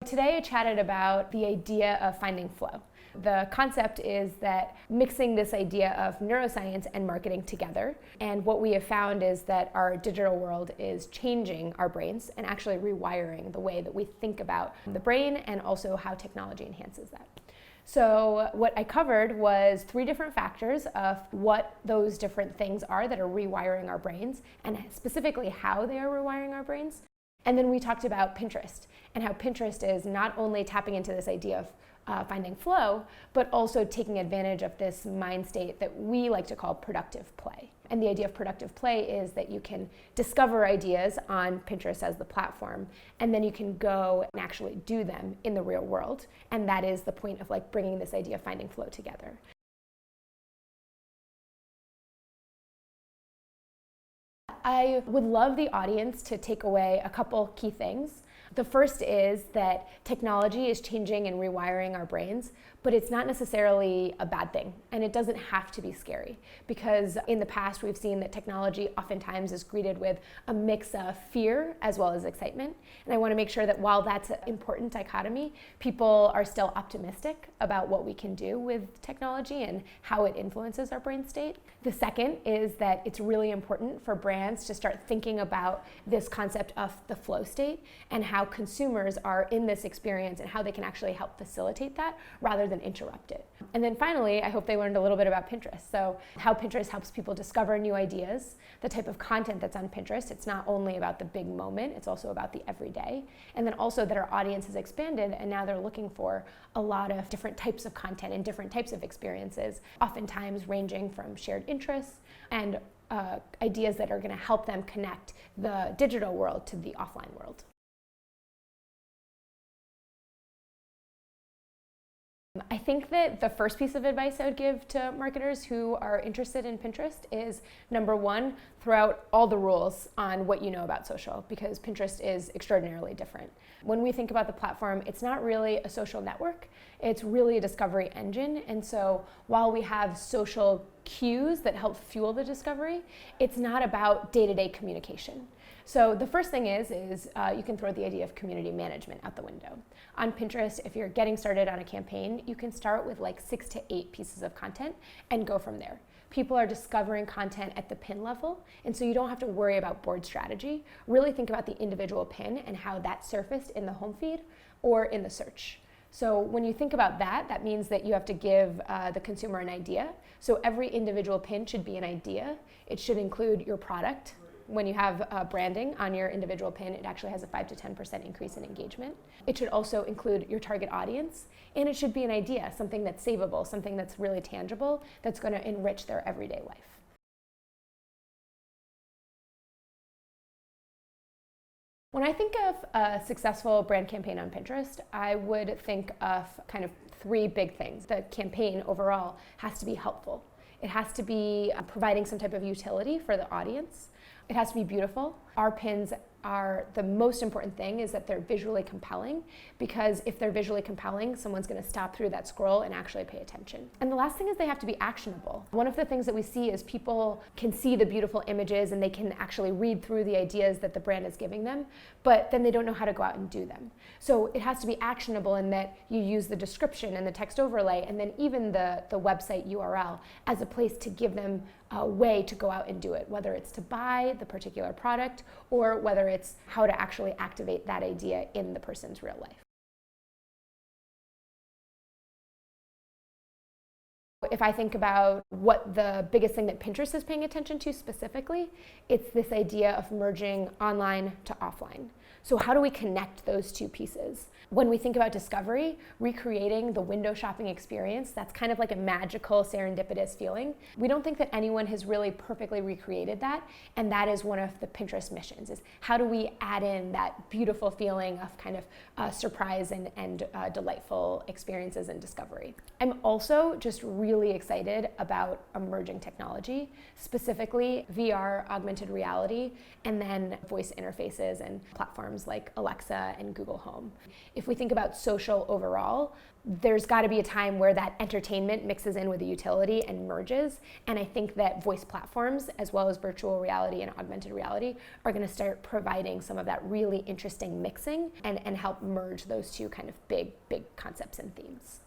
Today I chatted about the idea of finding flow. The concept is that mixing this idea of neuroscience and marketing together, and what we have found is that our digital world is changing our brains and actually rewiring the way that we think about the brain and also how technology enhances that. So what I covered was 3 different factors of what those different things are that are rewiring our brains, and specifically how they are rewiring our brains. And then we talked about Pinterest and how Pinterest is not only tapping into this idea of finding flow, but also taking advantage of this mind state that we like to call productive play. And the idea of productive play is that you can discover ideas on Pinterest as the platform, and then you can go and actually do them in the real world. And that is the point of bringing this idea of finding flow together. I would love the audience to take away a couple key things. The first is that technology is changing and rewiring our brains, but it's not necessarily a bad thing, and it doesn't have to be scary, because in the past we've seen that technology oftentimes is greeted with a mix of fear as well as excitement. And I want to make sure that while that's an important dichotomy, people are still optimistic about what we can do with technology and how it influences our brain state. The second is that it's really important for brands to start thinking about this concept of the flow state and how consumers are in this experience and how they can actually help facilitate that rather than interrupt it. And then finally, I hope they learned a little bit about Pinterest. So how Pinterest helps people discover new ideas, the type of content that's on Pinterest. It's not only about the big moment, it's also about the everyday. And then also that our audience has expanded, and now they're looking for a lot of different types of content and different types of experiences, oftentimes ranging from shared interests and ideas that are going to help them connect the digital world to the offline world. I think that the first piece of advice I would give to marketers who are interested in Pinterest is, number 1, throw out all the rules on what you know about social, because Pinterest is extraordinarily different. When we think about the platform, it's not really a social network, it's really a discovery engine. And so while we have social cues that help fuel the discovery, it's not about day-to-day communication. So the first thing is you can throw the idea of community management out the window. On Pinterest, if you're getting started on a campaign, you can start with 6 to 8 pieces of content and go from there. People are discovering content at the pin level, and so you don't have to worry about board strategy. Really think about the individual pin and how that surfaced in the home feed or in the search. So when you think about that, that means that you have to give the consumer an idea. So every individual pin should be an idea. It should include your product. When you have branding on your individual pin, it actually has a 5 to 10% increase in engagement. It should also include your target audience, and it should be an idea, something that's savable, something that's really tangible, that's going to enrich their everyday life. When I think of a successful brand campaign on Pinterest, I would think of kind of 3 big things. The campaign overall has to be helpful. It has to be providing some type of utility for the audience. It has to be beautiful. Our pins are the most important thing is that they're visually compelling, because if they're visually compelling, someone's going to stop through that scroll and actually pay attention. And the last thing is they have to be actionable. One of the things that we see is people can see the beautiful images and they can actually read through the ideas that the brand is giving them, but then they don't know how to go out and do them. So it has to be actionable in that you use the description and the text overlay and then even the website URL as a place to give them a way to go out and do it, whether it's to buy the particular product or whether it's how to actually activate that idea in the person's real life. If I think about what the biggest thing that Pinterest is paying attention to specifically, it's this idea of merging online to offline. So how do we connect those 2 pieces? When we think about discovery, recreating the window shopping experience, that's kind of like a magical, serendipitous feeling. We don't think that anyone has really perfectly recreated that, and that is one of the Pinterest missions, is how do we add in that beautiful feeling of kind of surprise and delightful experiences and discovery. I'm also just really really excited about emerging technology, specifically VR, augmented reality, and then voice interfaces and platforms like Alexa and Google Home. If we think about social overall, there's got to be a time where that entertainment mixes in with the utility and merges. And I think that voice platforms, as well as virtual reality and augmented reality, are going to start providing some of that really interesting mixing and help merge those two kind of big concepts and themes.